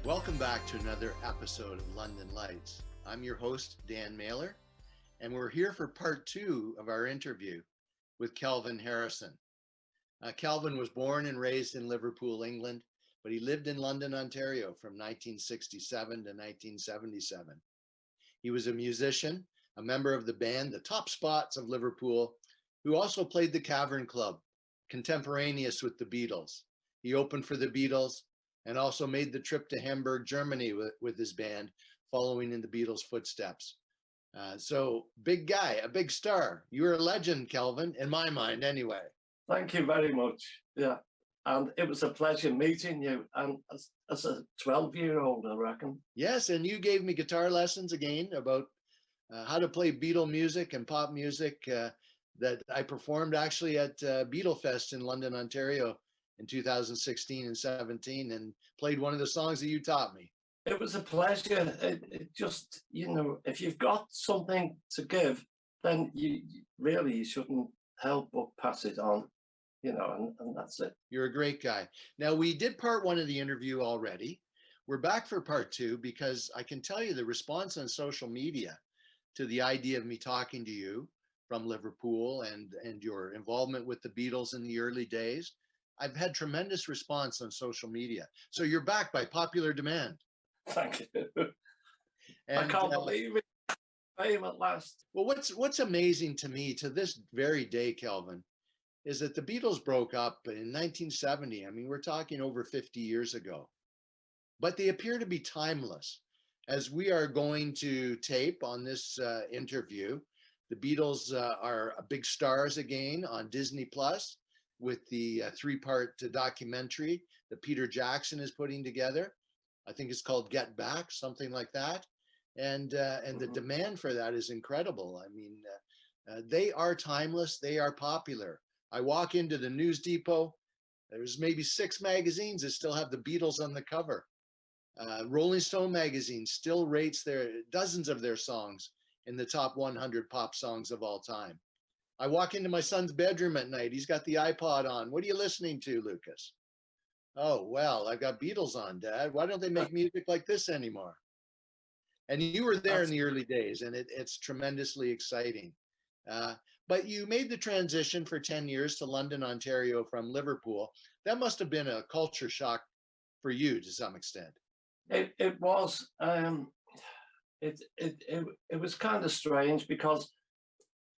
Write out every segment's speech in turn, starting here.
Welcome back to another episode of London Lights. I'm your host, Dan Mailer, and we're here for part two of our interview with Kelvin Harrison. Kelvin was born and raised in Liverpool, England, but he lived in London, Ontario from 1967 to 1977. He was a musician, a member of the band The Top Spots of Liverpool, who also played the Cavern Club, contemporaneous with the Beatles. He opened for the Beatles and also made the trip to Hamburg, Germany with his band, following in the Beatles' footsteps. So big guy, a big star. You're a legend, Kelvin, in my mind anyway. Thank you very much. Yeah. And it was a pleasure meeting you, and as a 12-year-old, I reckon. Yes, and you gave me guitar lessons again about how to play Beatle music and pop music that I performed actually at Beatle Fest in London, Ontario in 2016 and 17, and played one of the songs that you taught me. It was a pleasure. It just, if you've got something to give, then you shouldn't help but pass it on, and that's it. You're a great guy. Now, we did part one of the interview already. We're back for part two because I can tell you the response on social media to the idea of me talking to you from Liverpool and your involvement with the Beatles in the early days. I've had tremendous response on social media. So you're back by popular demand. Thank you. And, I can't believe it. Fame at last. Well, what's amazing to me to this very day, Kelvin, is that the Beatles broke up in 1970. I mean, we're talking over 50 years ago. But they appear to be timeless. As we are going to tape on this interview, the Beatles are big stars again on Disney Plus with the three-part documentary that Peter Jackson is putting together. I think it's called Get Back, something like that. And the demand for that is incredible. I mean, they are timeless. They are popular. I walk into the News Depot. There's maybe 6 magazines that still have the Beatles on the cover. Rolling Stone magazine still rates dozens of their songs in the top 100 pop songs of all time. I walk into my son's bedroom at night. He's got the iPod on. What are you listening to, Lucas? Oh, well, I've got Beatles on, Dad. Why don't they make music like this anymore? And you were there in the early days, and it's tremendously exciting. But you made the transition for 10 years to London, Ontario from Liverpool. That must have been a culture shock for you to some extent. It was. It was kind of strange because,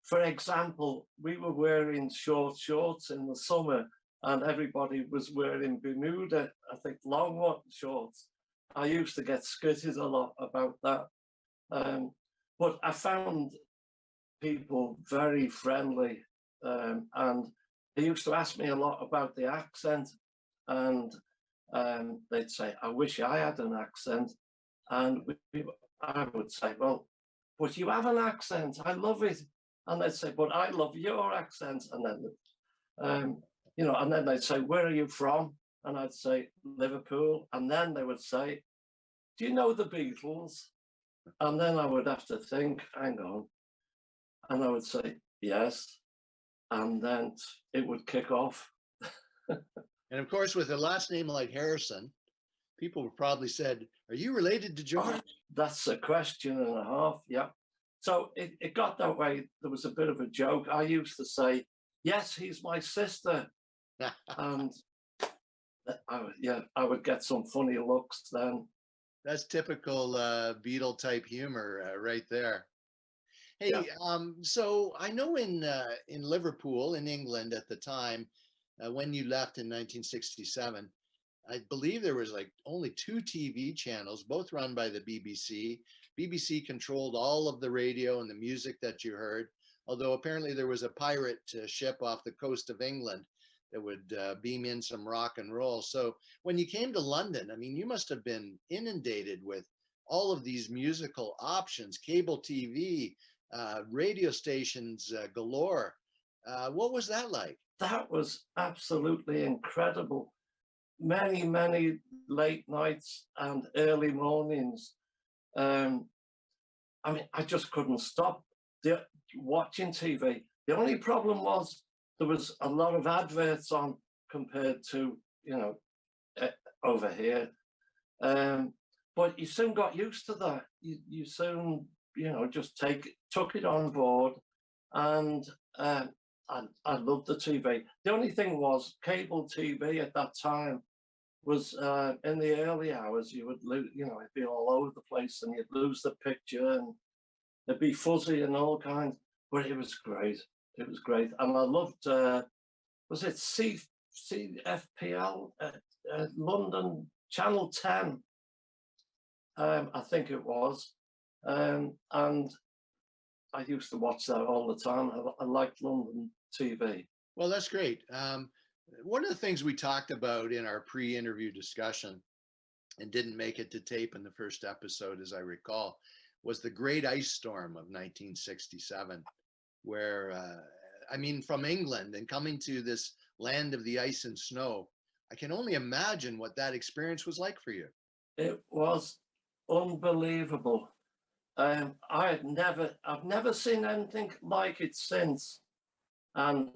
for example, we were wearing short shorts in the summer and everybody was wearing Bermuda, I think, long shorts. I used to get skitted a lot about that. But I found people very friendly, and they used to ask me a lot about the accent, and they'd say, I wish I had an accent. And I would say, well, but you have an accent, I love it. And they'd say, but I love your accent. And then, and then they'd say, where are you from? And I'd say, Liverpool. And then they would say, do you know the Beatles? And then I would have to think, hang on. And I would say, yes. And then it would kick off. And of course, with a last name like Harrison, people probably said, are you related to George? Oh, that's a question and a half, yeah. So it got that way. There was a bit of a joke. I used to say, yes, he's my sister. And I would get some funny looks then. That's typical Beatle type humor right there. Hey, yeah. So I know in Liverpool, in England at the time, when you left in 1967, I believe there was like only 2 TV channels, both run by the BBC. BBC controlled all of the radio and the music that you heard, although apparently there was a pirate ship off the coast of England that would beam in some rock and roll. So when you came to London, I mean, you must have been inundated with all of these musical options, cable TV, radio stations galore. What was that like? That was absolutely incredible. Many, many late nights and early mornings. I mean, I just couldn't stop watching TV. The only problem was there was a lot of adverts on compared to, over here. But you soon got used to that. You soon, just took it on board, and I loved the TV. The only thing was cable TV at that time was in the early hours. You would lose, it'd be all over the place, and you'd lose the picture, and it'd be fuzzy and all kinds. But it was great. It was great, and I loved. Was it CFPL London Channel 10? I think it was, and I used to watch that all the time. I liked London TV. Well, that's great. One of the things we talked about in our pre-interview discussion and didn't make it to tape in the first episode, as I recall, was the Great Ice Storm of 1967, where, from England and coming to this land of the ice and snow, I can only imagine what that experience was like for you. It was unbelievable. I've never seen anything like it since, and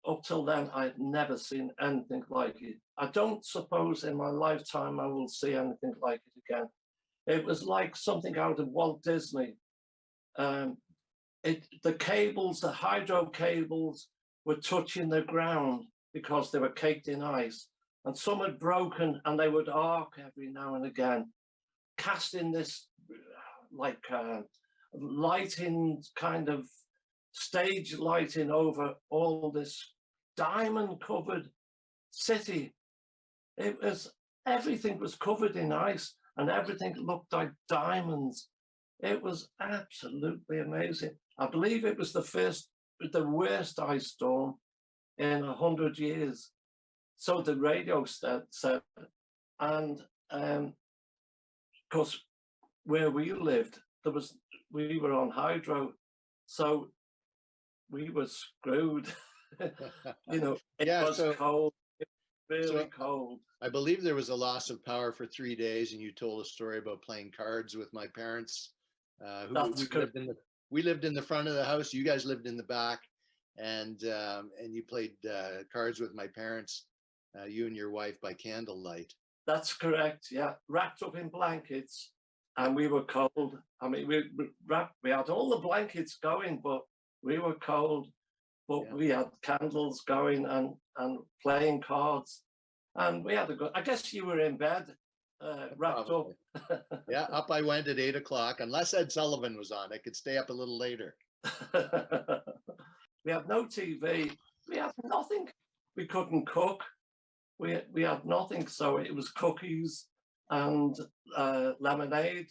up till then, I'd never seen anything like it. I don't suppose in my lifetime I will see anything like it again. It was like something out of Walt Disney. The cables, the hydro cables, were touching the ground because they were caked in ice, and some had broken, and they would arc every now and again, casting this lighting, kind of stage lighting over all this diamond covered city. Everything was covered in ice, and everything looked like diamonds. It was absolutely amazing. I believe it was the worst ice storm in 100 years. So the radio said, and of course, where we lived, we were on hydro, so we were screwed. It was cold, really cold. I believe there was a loss of power for 3 days, and you told a story about playing cards with my parents. We lived in the front of the house. You guys lived in the back, and you played cards with my parents, you and your wife, by candlelight. That's correct. Yeah, wrapped up in blankets, and we were cold. I mean, we had all the blankets going, but we were cold. But we had candles going and playing cards, and we had a good. I guess you were in bed, wrapped up. Yeah, up I went at 8 o'clock. Unless Ed Sullivan was on, I could stay up a little later. We had no TV. We had nothing. We couldn't cook. We had nothing. So it was cookies and lemonade.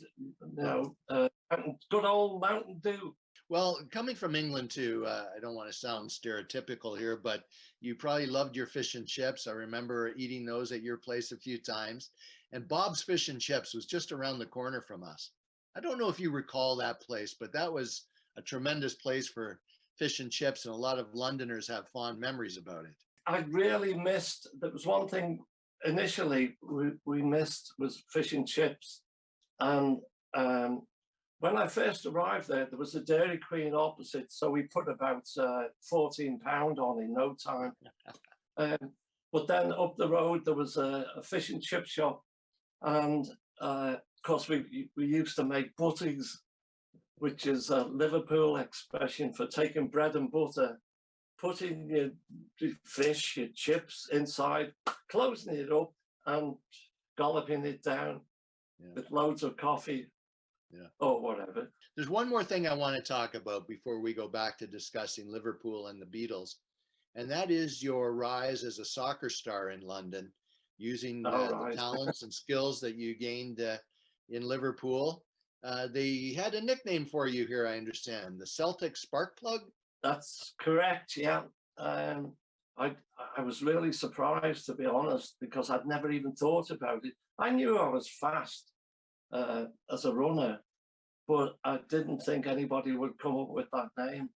Good old Mountain Dew. Well, coming from England too, I don't want to sound stereotypical here, but you probably loved your fish and chips. I remember eating those at your place a few times. And Bob's Fish and Chips was just around the corner from us. I don't know if you recall that place, but that was a tremendous place for fish and chips, and a lot of Londoners have fond memories about it. I really missed, there was one thing initially we missed was fish and chips. And when I first arrived there was a Dairy Queen opposite, so we put about £14 on in no time. But then up the road there was a fish and chip shop, and of course we used to make butties, which is a Liverpool expression for taking bread and butter, putting your fish, your chips inside, closing it up and golloping it down with loads of coffee. Or whatever. There's one more thing I want to talk about before we go back to discussing Liverpool and the Beatles, and that is your rise as a soccer star in London, using the talents and skills that you gained in Liverpool. They had a nickname for you here, I understand, the Celtic Spark Plug? That's correct, yeah. I was really surprised, to be honest, because I'd never even thought about it. I knew I was fast as a runner, but I didn't think anybody would come up with that name.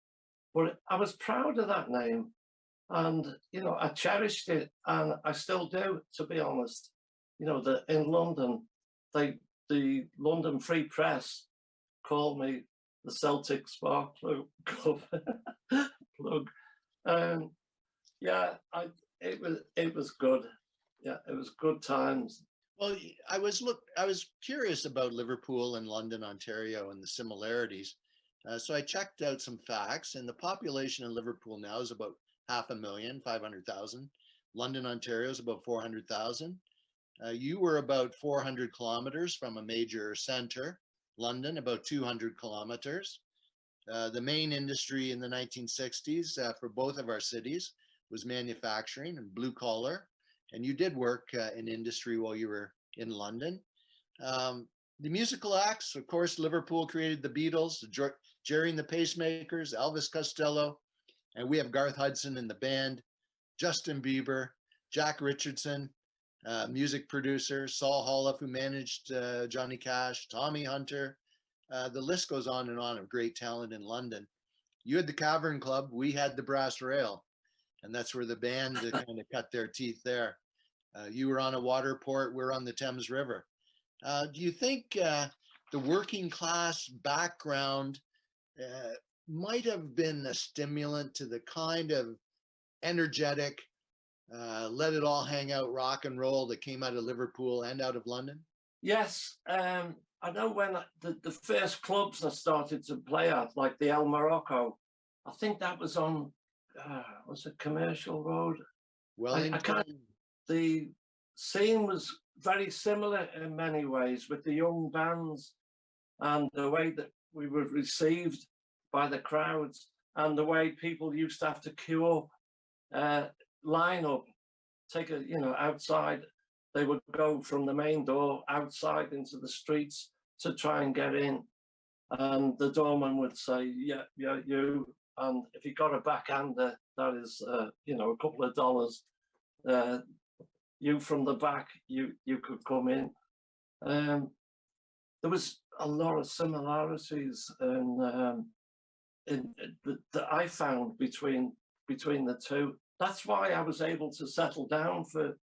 But I was proud of that name, and I cherished it, and I still do, to be honest. In London, the London Free Press called me the Celtic Spark Plug. It was good. Yeah, it was good times. Well, I was curious about Liverpool and London, Ontario, and the similarities. So I checked out some facts, and the population in Liverpool now is about 500,000, 500,000. London, Ontario is about 400,000. You were about 400 kilometers from a major center. London, about 200 kilometers. The main industry in the 1960s for both of our cities was manufacturing and blue collar. And you did work in industry while you were in London. Um, the musical acts, of course, Liverpool created the Beatles, Jerry and the Pacemakers, Elvis Costello, and we have Garth Hudson in the band, Justin Bieber, Jack Richardson, music producer, Saul Holliffe, who managed Johnny Cash, Tommy Hunter. The list goes on and on of great talent in London. You had the Cavern Club, we had the Brass Rail, and that's where the band kind of cut their teeth there. You were on a water port, we're on the Thames River. Do you think the working class background uh, might have been a stimulant to the kind of energetic, let it all hang out rock and roll that came out of Liverpool and out of London? Yes, I know when the first clubs I started to play at, like the El Morocco, I think that was on, was it Commercial Road? I can't, Wellington. the scene was very similar in many ways with the young bands and the way that we were received by the crowds and the way people used to have to queue up, line up, take a, outside. They would go from the main door outside into the streets to try and get in. And the doorman would say, yeah, yeah, you. And if you got a backhander, that is, a couple of dollars. Uh, you from the back, you could come in. There was a lot of similarities that I found between the two. That's why I was able to settle down for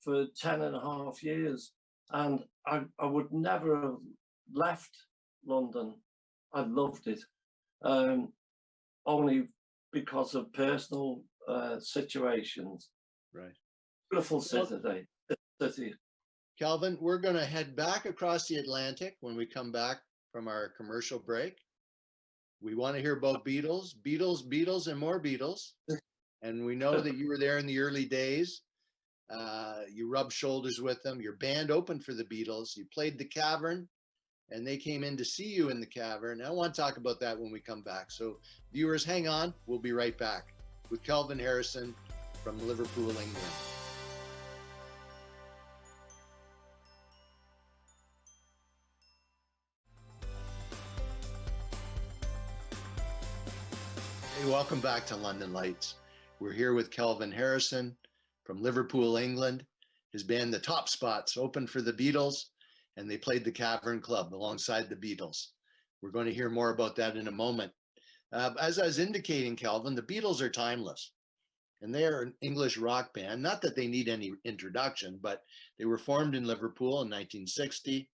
10 and a half years. And I would never have left London. I loved it. Only because of personal situations. Right. Beautiful city. Kelvin, we're going to head back across the Atlantic when we come back from our commercial break. We want to hear about Beatles, Beatles, Beatles, and more Beatles. And we know that you were there in the early days. You rubbed shoulders with them. Your band opened for the Beatles. You played the Cavern, and they came in to see you in the Cavern. I want to talk about that when we come back. So, viewers, hang on. We'll be right back with Kelvin Harrison from Liverpool, England. Hey, welcome back to London Lights. We're here with Kelvin Harrison from Liverpool, England. His band, The Top Spots, opened for the Beatles, and they played the Cavern Club alongside the Beatles. We're going to hear more about that in a moment. As I was indicating, Kelvin, the Beatles are timeless, and they are an English rock band. Not that they need any introduction, but they were formed in Liverpool in 1960.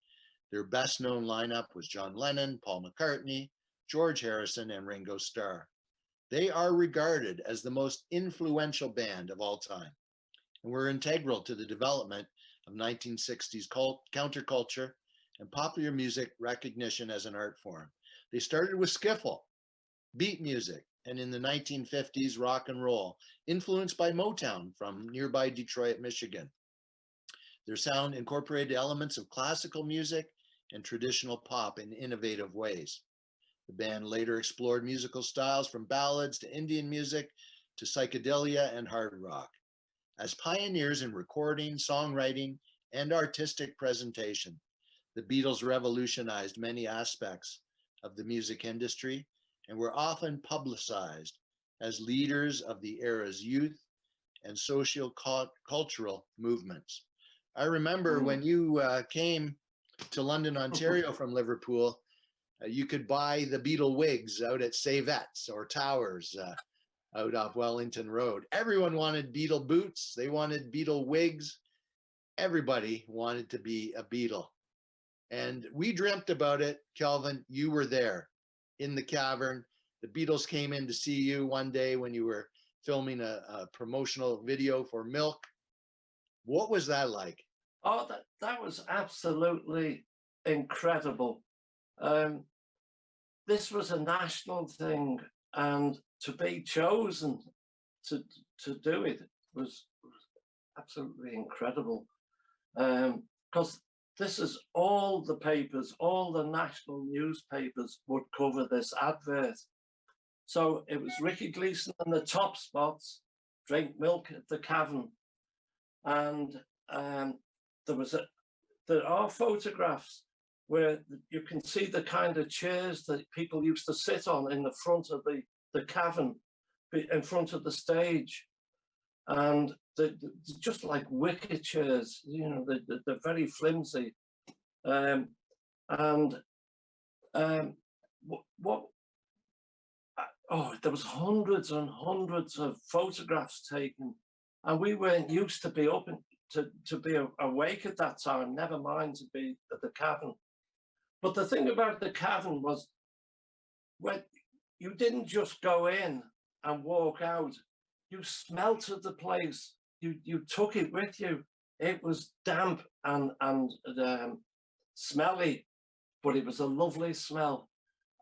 Their best known lineup was John Lennon, Paul McCartney, George Harrison, and Ringo Starr. They are regarded as the most influential band of all time, and were integral to the development of 1960s counterculture and popular music recognition as an art form. They started with skiffle, beat music, and in the 1950s, rock and roll, influenced by Motown from nearby Detroit, Michigan. Their sound incorporated elements of classical music and traditional pop in innovative ways. The band later explored musical styles from ballads to Indian music to psychedelia and hard rock. As pioneers in recording, songwriting, and artistic presentation, the Beatles revolutionized many aspects of the music industry and were often publicized as leaders of the era's youth and social cultural movements. I remember when you came to London, Ontario from Liverpool, you could buy the Beatle wigs out at Savette's or Towers out off Wellington Road. Everyone wanted Beatle boots. They wanted Beatle wigs. Everybody wanted to be a Beatle. And we dreamt about it. Kelvin, you were there in the Cavern. The Beatles came in to see you one day when you were filming a promotional video for Milk. What was that like? Oh, that was absolutely incredible. Um, this was a national thing, and to be chosen to do it was absolutely incredible. Because this is all the papers, all the national newspapers would cover this advert. So it was Ricky Gleason in the top spots, drink milk at the cavern, and there was there are photographs where you can see the kind of chairs that people used to sit on in the front of the cavern, in front of the stage, and just like wicker chairs, you know, they're very flimsy. Um, and what oh, there was hundreds and hundreds of photographs taken, and we weren't used to be open to be awake at that time, never mind to be at the cavern. But the thing about the cavern was, when you didn't just go in and walk out, you smelt of the place. You took it with you. It was damp and smelly, but it was a lovely smell.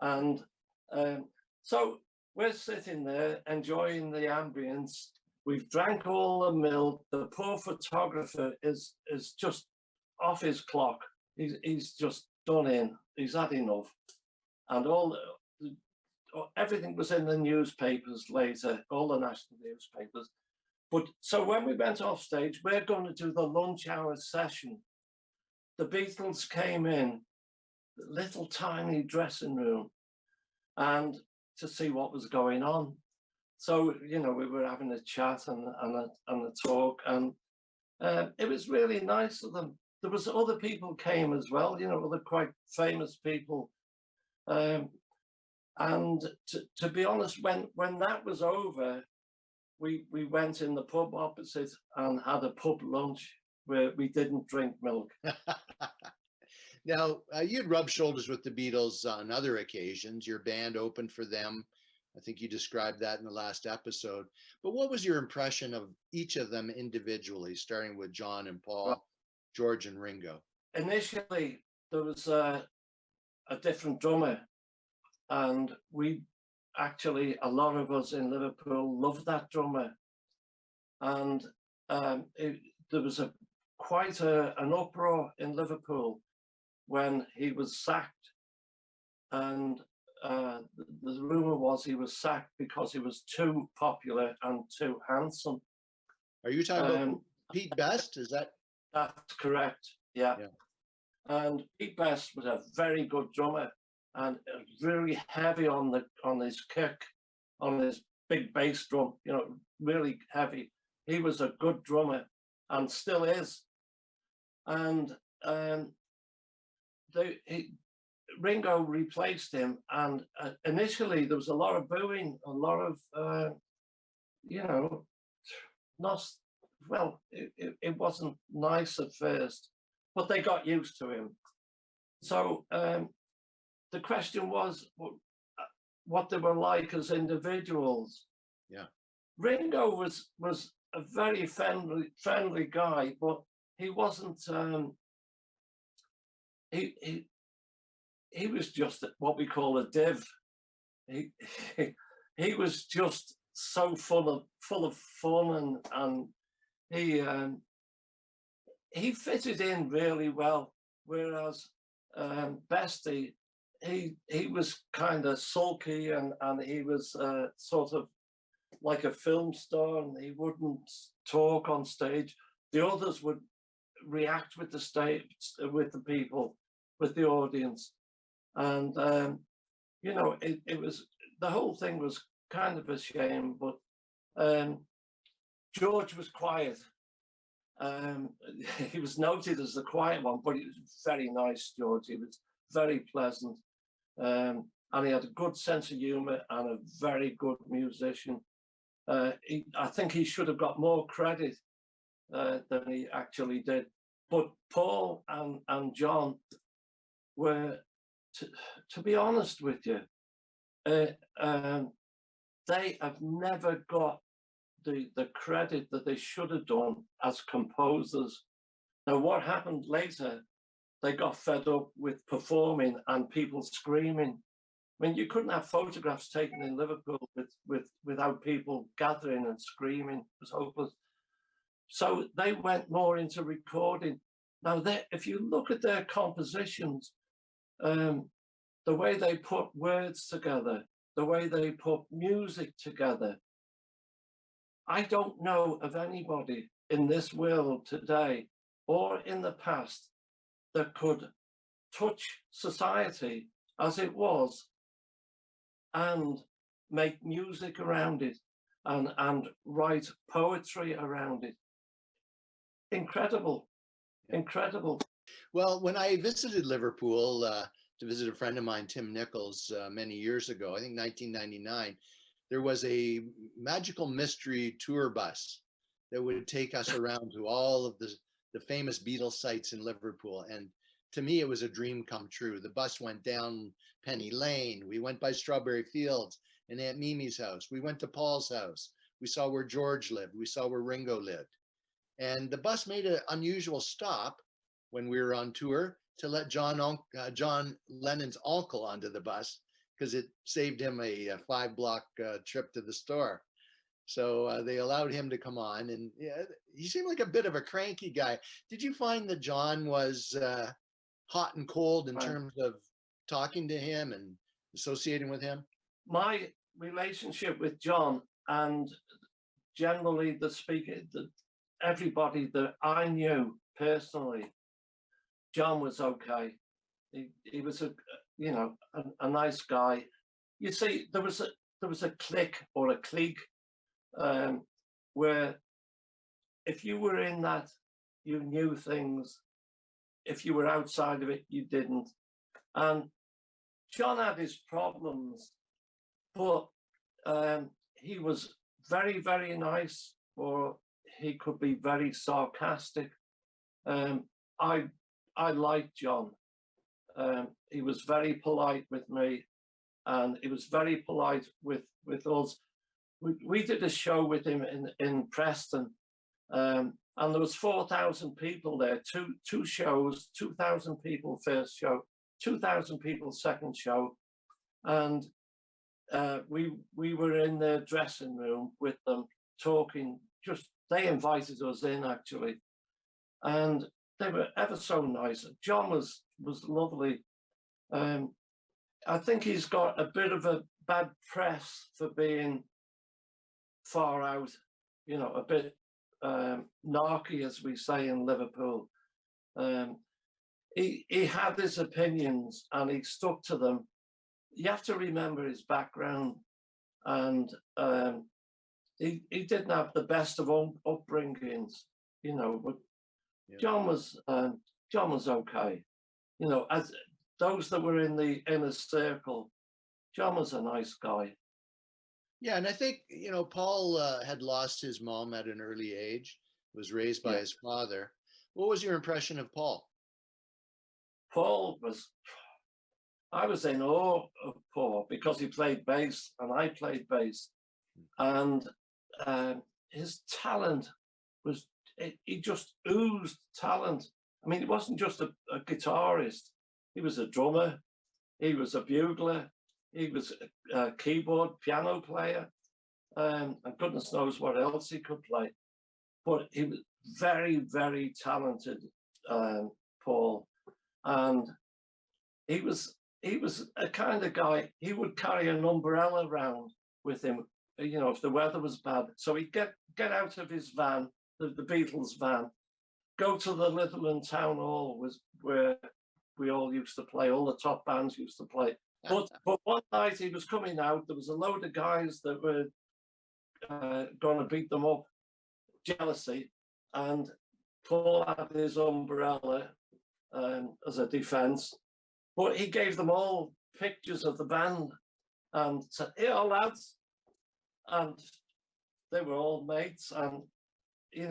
And so we're sitting there enjoying the ambience. We've drank all the milk. The poor photographer is just off his clock. He's just done in. He's had enough. And everything was in the newspapers later, all the national newspapers. But so when we went off stage, we're going to do the lunch hour session. The Beatles came in, little tiny dressing room, and to see what was going on. So, you know, we were having a chat and a talk, and it was really nice of them. There was other people came as well, you know, other quite famous people. And to be honest, when that was over, we went in the pub opposite and had a pub lunch where we didn't drink milk. Now, you'd rub shoulders with the Beatles on other occasions. Your band opened for them. I think you described that in the last episode. But what was your impression of each of them individually, starting with John and Well, Paul, George and Ringo? initially, there was a different drummer, and we actually, a lot of us in Liverpool loved that drummer. And there was quite an uproar in Liverpool when he was sacked, and the rumor was he was sacked because he was too popular and too handsome. Are you talking about Pete Best? Is that? That's correct. Yeah. Yeah. And Pete Best was a very good drummer and really heavy on his kick, on his big bass drum. You know, really heavy. He was a good drummer and still is. And Ringo replaced him, and initially there was a lot of booing, a lot of you know, not well. It wasn't nice at first, but they got used to him. So the question was what they were like as individuals. Yeah. Ringo was a very friendly guy, but he wasn't. He was just what we call a div. He he was just so full of fun, and he fitted in really well. Whereas Bestie, he was kind of sulky, and he was sort of like a film star, and he wouldn't talk on stage. The others would react with the stage, with the people, with the audience. And you know, it was, the whole thing was kind of a shame. But George was quiet. He was noted as the quiet one, but he was very nice. George, he was very pleasant, and he had a good sense of humor and a very good musician. I think he should have got more credit than he actually did. But Paul and John were, to be honest with you, they have never got the credit that they should have done as composers. Now, what happened later, they got fed up with performing and people screaming. I mean, you couldn't have photographs taken in Liverpool without people gathering and screaming. It was hopeless. So they went more into recording. Now, if you look at their compositions, the way they put words together, the way they put music together, I don't know of anybody in this world today or in the past that could touch society as it was and make music around it and write poetry around it. Incredible, incredible. Well, when I visited Liverpool to visit a friend of mine, Tim Nichols, many years ago, I think 1999, there was a magical mystery tour bus that would take us around to all of the famous Beatles sites in Liverpool. And to me, it was a dream come true. The bus went down Penny Lane. We went by Strawberry Fields and Aunt Mimi's house. We went to Paul's house. We saw where George lived. We saw where Ringo lived. And the bus made an unusual stop when we were on tour to let John Lennon's uncle onto the bus because it saved him a 5-block trip to the store. So they allowed him to come on, and yeah, he seemed like a bit of a cranky guy. Did you find that John was hot and cold in terms of talking to him and associating with him? My relationship with John and generally the speaker, everybody that I knew personally, John was okay. He was a nice guy. You see, there was a clique or a clique where if you were in that, you knew things. If you were outside of it, you didn't. And John had his problems, but he was very, very nice, or he could be very sarcastic. I liked John. He was very polite with me, and he was very polite with us. We did a show with him in Preston, and there was 4,000 people there. Two shows, 2,000 people first show, 2,000 people second show, and we were in their dressing room with them talking. They invited us in actually, and they were ever so nice. John was lovely. I think he's got a bit of a bad press for being far out, a bit narky, as we say in Liverpool. He had his opinions and he stuck to them. You have to remember his background, and he didn't have the best of upbringings, but John was okay. As those that were in the inner circle, John was a nice guy. Yeah, and I think, Paul had lost his mom at an early age, was raised by his father. What was your impression of Paul? I was in awe of Paul because he played bass and I played bass. And his talent he just oozed talent. I mean, he wasn't just a guitarist. He was a drummer. He was a bugler. He was a keyboard, piano player. And goodness knows what else he could play. But he was very, very talented, Paul. And he was a kind of guy, he would carry an umbrella around with him, if the weather was bad. So he'd get out of his van, the Beatles van, go to the Litherland Town Hall, where we all used to play, all the top bands used to play. But one night he was coming out, there was a load of guys that were going to beat them up, jealousy, and Paul had his umbrella as a defense, but he gave them all pictures of the band and said, "Here, lads," and they were all mates, and it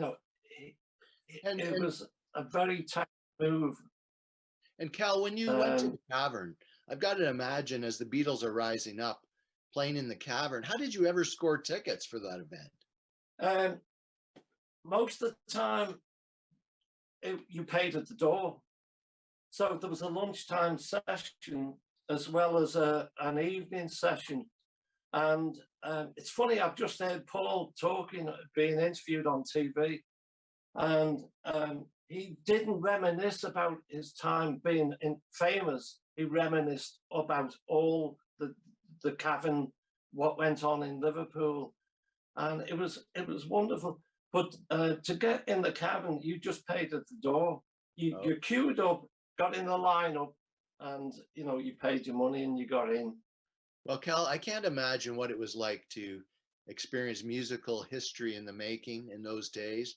was a very tactical move. And Cal, when you went to the Cavern, I've got to imagine as the Beatles are rising up, playing in the Cavern, how did you ever score tickets for that event? Most of the time, you paid at the door. So there was a lunchtime session as well as an evening session. And it's funny, I've just heard Paul talking, being interviewed on TV, and he didn't reminisce about his time being famous. He reminisced about all the cavern, what went on in Liverpool, and it was wonderful. But to get in the cavern, you just paid at the door. Oh. You queued up, got in the lineup, and you paid your money and you got in. Well, Cal, I can't imagine what it was like to experience musical history in the making in those days.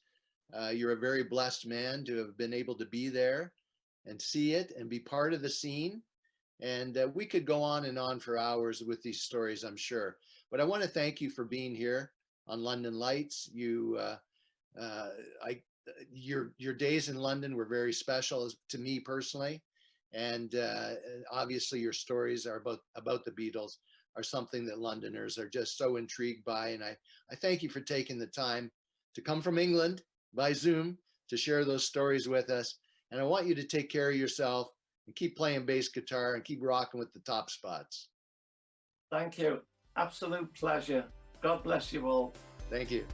You're a very blessed man to have been able to be there and see it and be part of the scene. And we could go on and on for hours with these stories, I'm sure. But I want to thank you for being here on London Lights. Your days in London were very special to me personally, and obviously your stories are about the Beatles are something that Londoners are just so intrigued by. And I thank you for taking the time to come from England by Zoom to share those stories with us. And I want you to take care of yourself and keep playing bass guitar and keep rocking with the top spots. Thank you. Absolute pleasure. God bless you all. Thank you.